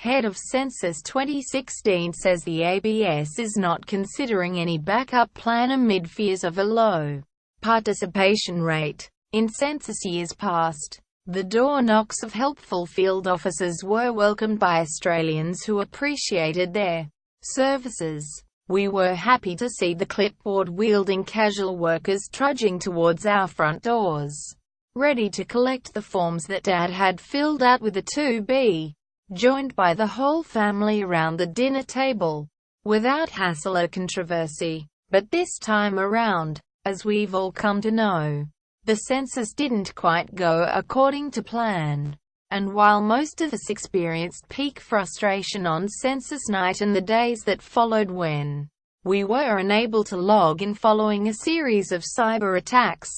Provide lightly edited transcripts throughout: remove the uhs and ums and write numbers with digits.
head of Census 2016, says the ABS is not considering any backup plan amid fears of a low participation rate. In census years past, the door knocks of helpful field officers were welcomed by Australians who appreciated their services. We were happy to see the clipboard-wielding casual workers trudging towards our front doors, ready to collect the forms that Dad had filled out with a to-be, joined by the whole family around the dinner table, without hassle or controversy. But this time around, as we've all come to know, the census didn't quite go according to plan. And while most of us experienced peak frustration on census night and the days that followed when we were unable to log in following a series of cyber attacks,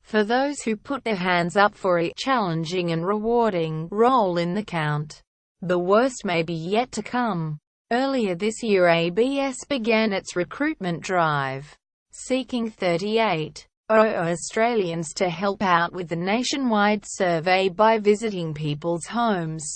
for those who put their hands up for a challenging and rewarding role in the count, the worst may be yet to come. Earlier this year, ABS began its recruitment drive, seeking 38 Australians to help out with the nationwide survey by visiting people's homes.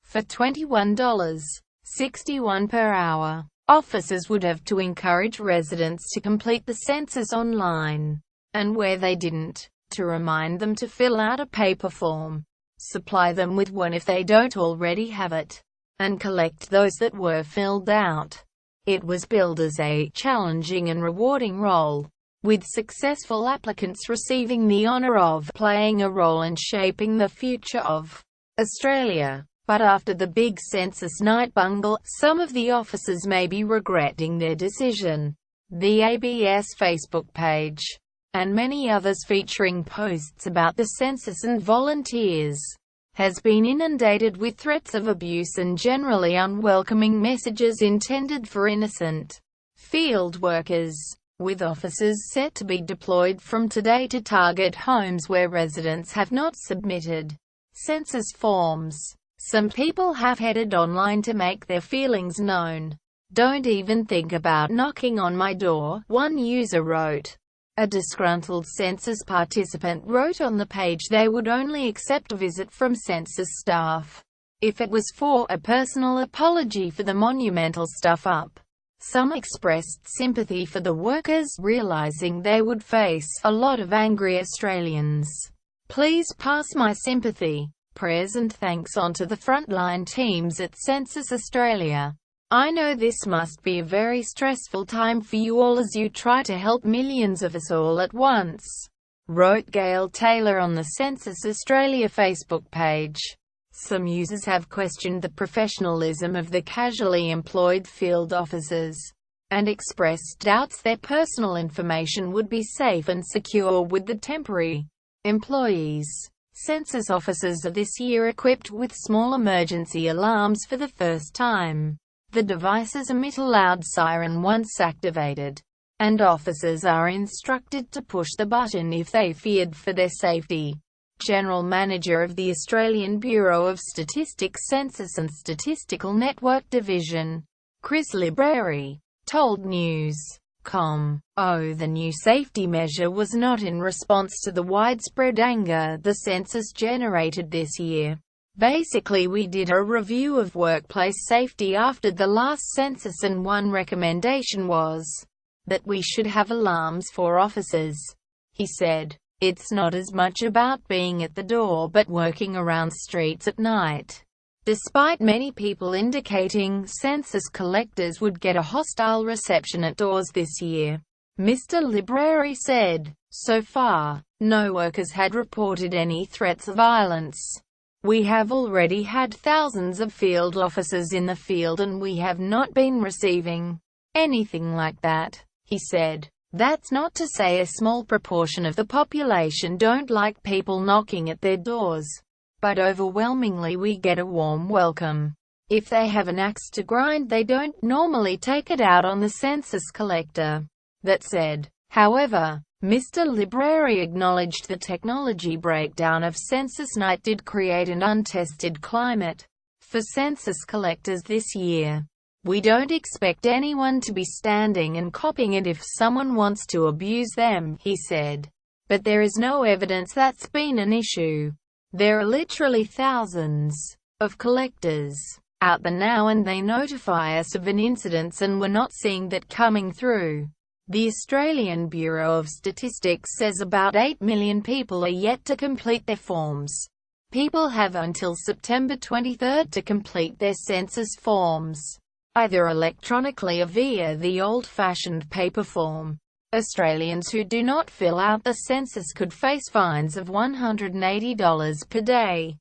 For $21.61 per hour, officers would have to encourage residents to complete the census online, and where they didn't, to remind them to fill out a paper form, supply them with one if they don't already have it, and collect those that were filled out. It was billed as a challenging and rewarding role, with successful applicants receiving the honour of playing a role in shaping the future of Australia. But after the big census night bungle, some of the officers may be regretting their decision. The ABS Facebook page, and many others featuring posts about the census and volunteers, has been inundated with threats of abuse and generally unwelcoming messages intended for innocent field workers, with officers set to be deployed from today to target homes where residents have not submitted census forms. Some people have headed online to make their feelings known. "Don't even think about knocking on my door," one user wrote. A disgruntled census participant wrote on the page they would only accept a visit from census staff if it was for a personal apology for the monumental stuff-up. Some expressed sympathy for the workers, realizing they would face a lot of angry Australians. "Please pass my sympathy, prayers and thanks on to the frontline teams at Census Australia. I know this must be a very stressful time for you all as you try to help millions of us all at once," wrote Gail Taylor on the Census Australia Facebook page. Some users have questioned the professionalism of the casually employed field officers, and expressed doubts their personal information would be safe and secure with the temporary employees. Census officers are this year equipped with small emergency alarms for the first time. The devices emit a loud siren once activated, and officers are instructed to push the button if they feared for their safety. General Manager of the Australian Bureau of Statistics Census and Statistical Network Division, Chris Libreri, told News.com, the new safety measure was not in response to the widespread anger the census generated this year. Basically, we did a review of workplace safety after the last census and one recommendation was that we should have alarms for officers," he said. "It's not as much about being at the door but working around streets at night." Despite many people indicating census collectors would get a hostile reception at doors this year, Mr. Libreri said, "So far, no workers had reported any threats of violence. We have already had thousands of field officers in the field and we have not been receiving anything like that," he said. "That's not to say a small proportion of the population don't like people knocking at their doors, but overwhelmingly we get a warm welcome. If they have an axe to grind, they don't normally take it out on the census collector." That said, however, Mr. Libreri acknowledged the technology breakdown of census night did create an untested climate for census collectors this year. "We don't expect anyone to be standing and copying it if someone wants to abuse them," he said. "But there is no evidence that's been an issue. There are literally thousands of collectors out there now and they notify us of an incident and we're not seeing that coming through. The Australian Bureau of Statistics says about 8 million people are yet to complete their forms. People have until September 23 to complete their census forms, either electronically or via the old-fashioned paper form. Australians who do not fill out the census could face fines of $180 per day.